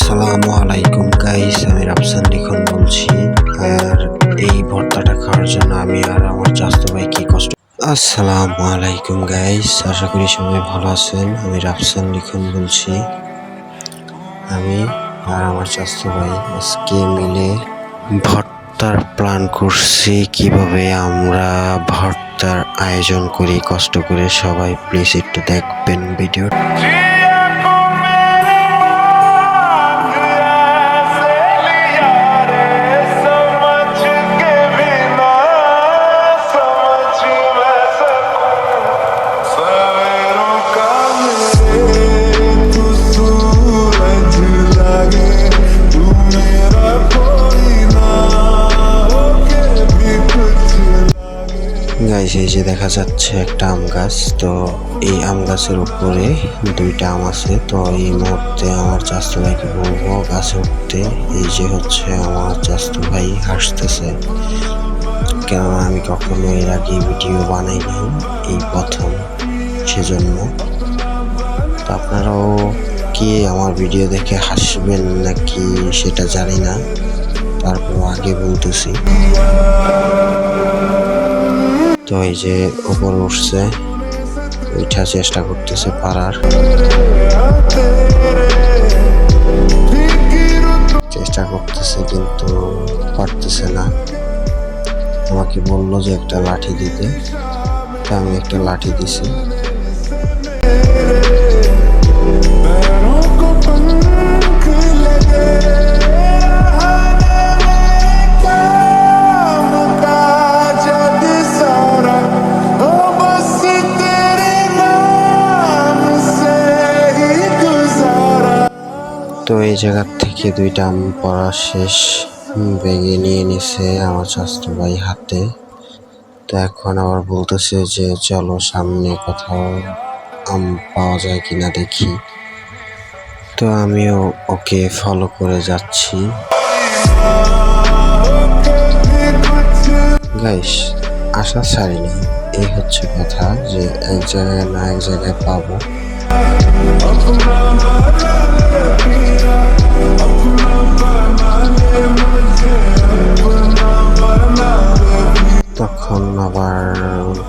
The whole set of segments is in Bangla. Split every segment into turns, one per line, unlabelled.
আসসালামু আলাইকুম গাইস, আমি রাফসান লিখন বলছি। আর এই ভর্তাটা খাওয়ার জন্য আমি আর আমার চাচাতো ভাই কি কষ্ট। আসসালামু আলাইকুম গাইস, আশা করি সবাই ভালো আছেন। আমি রাফসান লিখন বলছি। আমি আর আমার চাচাতো ভাই আজকে মিলে ভর্তার প্ল্যান করছি, কিভাবে আমরা ভর্তার আয়োজন করি কষ্ট করে। সবাই প্লিজ একটু দেখবেন ভিডিও। গাইস, এই যে দেখা যাচ্ছে একটা আম গাছ। তো এই আম গাছের উপরে দুইটা আম আছে। তো এই মুহূর্তে আমার চাচাতো ভাইকে বলবো গাছে উঠতে। এই যে হচ্ছে আমার চাচাতো ভাই হাসতেছে, কেননা আমি কখনো এর আগে ভিডিও বানাই নাই, এই প্রথম, সেজন্য। তো আপনারাও কি আমার ভিডিও দেখে হাসবেন নাকি সেটা জানি না, তারপর আগে বলতেছি। তো এই যে উপরে উঠছে, উঠার চেষ্টা করতেছে পারার চেষ্টা করতেছে, কিন্তু পারতেছে না। আমাকে বললো যে একটা লাঠি দিতে, তা আমি একটা লাঠি দিছি। তো এই জায়গার থেকে দুইটা আম পড়া শেষ, ব্যাগে নিয়ে নিছে আমার চাচাতো ভাই হাতে। তো এখন আবার বলতেছে যে চলো সামনে কোথাও আম পাওয়া যায় কিনা দেখি। তো আমিও ওকে ফলো করে যাচ্ছি। গাইস, আশা ছাড়িনি, এই হচ্ছে কথা, যে এক জায়গায় না এক জায়গায় পাবো। তখন আবার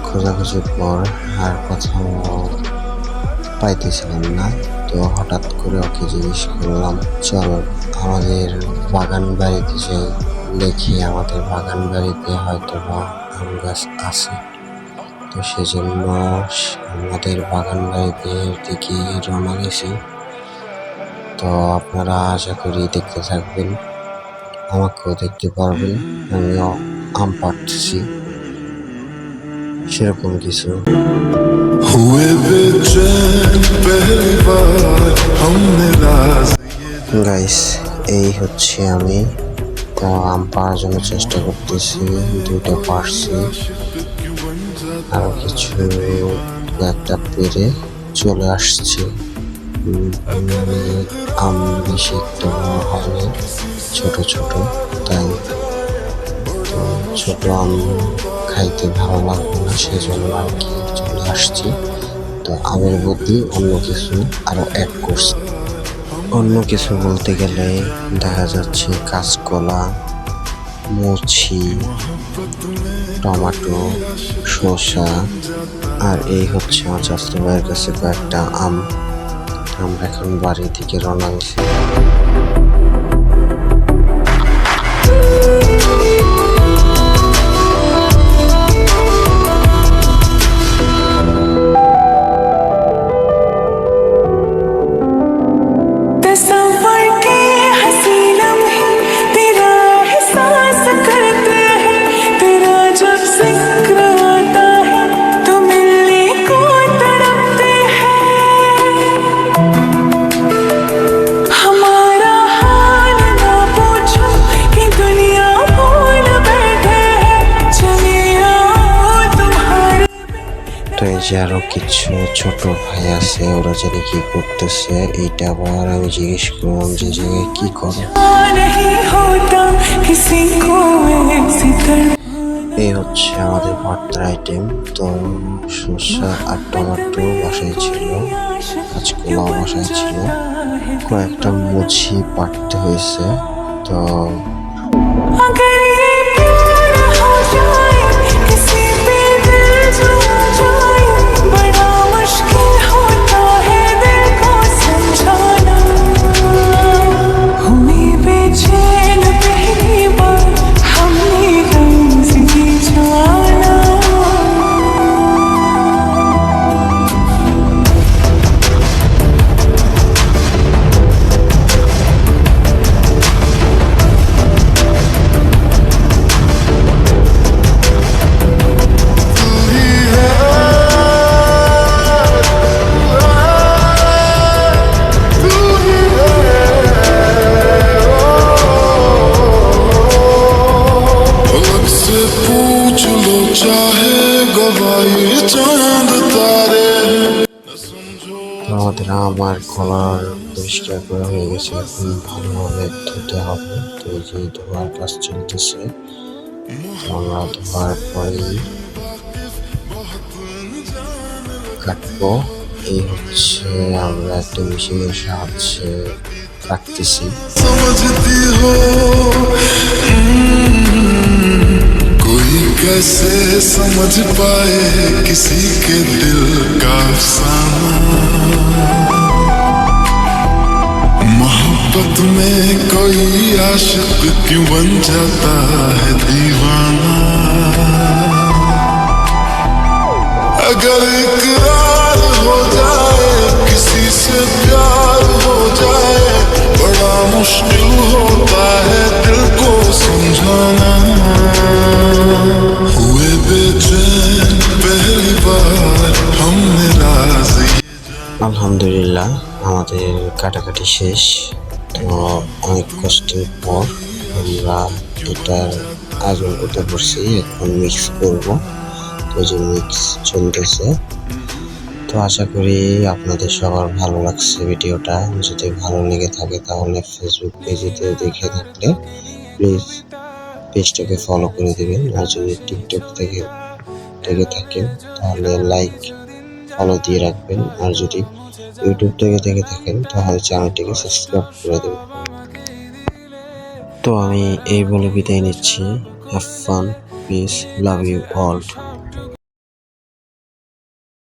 খোঁজাখুঁজির পর আর কোথাও পাইতেছিলাম না। তো হঠাৎ করে ওকে জিজ্ঞেস করলাম, চল আমাদের বাগান বাড়িতে যাই, দেখি আমাদের বাগান বাড়িতে হয়তো বা আম গাছ আছে। তো সেজন্য আমাদের বাগান বাড়িতে দিকে রওনা গেছি। তো আপনারা আশা করি দেখতে থাকবেন, আমাকেও দেখতে পারবেন আমিও আম পাড়তেছি, সেরকম কিছু। গাইস, এই হচ্ছে আমি। তো আম পাড়ার জন্য চেষ্টা করতেছি, দুইটা পারছি, আরো কিছু একটা পেরে চলে আসছে। আম বেশি একটু বড় হয়নি, ছোট ছোট, তাই তো ছোট আম খাইতে ভালো লাগবে না, সেজন্য আর কি চলে আসছি। তো আমের বদলে অন্য কিছু আরো অ্যাড করছি। অন্য কিছু বলতে গেলে দেখা যাচ্ছে কাঁচকলা, মুচি, টমেটো, শসা, আর এই হচ্ছে আমার চাচাতো ভাইয়ের কাছে কয়েকটা আম। আমরা এখন বাড়ির দিকে রওনা দিছি। তো এই যে আরো কিছু ছোট ভাই আছে, ওরা জানি কি করতেছে। এইটা আবার আমি জিজ্ঞেস করলাম যে জায়গায় কি করো। এই হচ্ছে আমাদের ভর্তার আইটেম। তো শসা আর টমেটো বাসায় ছিল, কাঁচকলাও বাসায় ছিল, কয়েকটা মুচি পাড়তে হয়েছে। তো আমাদের আমার কলার পরিষ্কার করা হয়ে গেছে, এখন ভালোভাবে ধুতে হবে। তো এই যে ধোয়ার কাজ চলতেছে, আমরা ধোয়ার পরেই কাটবো। এই হচ্ছে আমরা একটা মেশিনের সাহায্যে কাটতেছি।
कैसे समझ पाए किसी के दिल का अफसाना, मोहब्बत में कोई आशिक क्यों बन जाता है दीवाना। अगर इकरार हो जाए किसी से प्यार हो जाए, बड़ा मुश्किल होता है दिल को समझाना। हुए बेचैन पहली बार हमने राज।
আলহামদুলিল্লাহ, আমাদের কাটাকাটি শেষ। তো অনেক কষ্টের পর আমরা এটার আয়োজন করতে পারছি। এখন মিক্স করব, তো যে মিক্স চলতেছে। তো আশা করি আপনাদের সবার ভালো লাগছে ভিডিওটা। যদি ভালো লেগে থাকে তাহলে ফেসবুক পেজেতে দেখে থাকলে প্লিজ পেজটাকে ফলো করে দেবেন। আর যদি টিকটক থেকে দেখে থাকেন তাহলে লাইক ফলো দিয়ে রাখবেন। আর যদি ইউটিউব থেকে দেখে থাকেন তাহলে চ্যানেলটিকে সাবস্ক্রাইব করে দেবেন। তো আমি এই বলে বিদায় নিচ্ছি। Have fun, peace, love you all.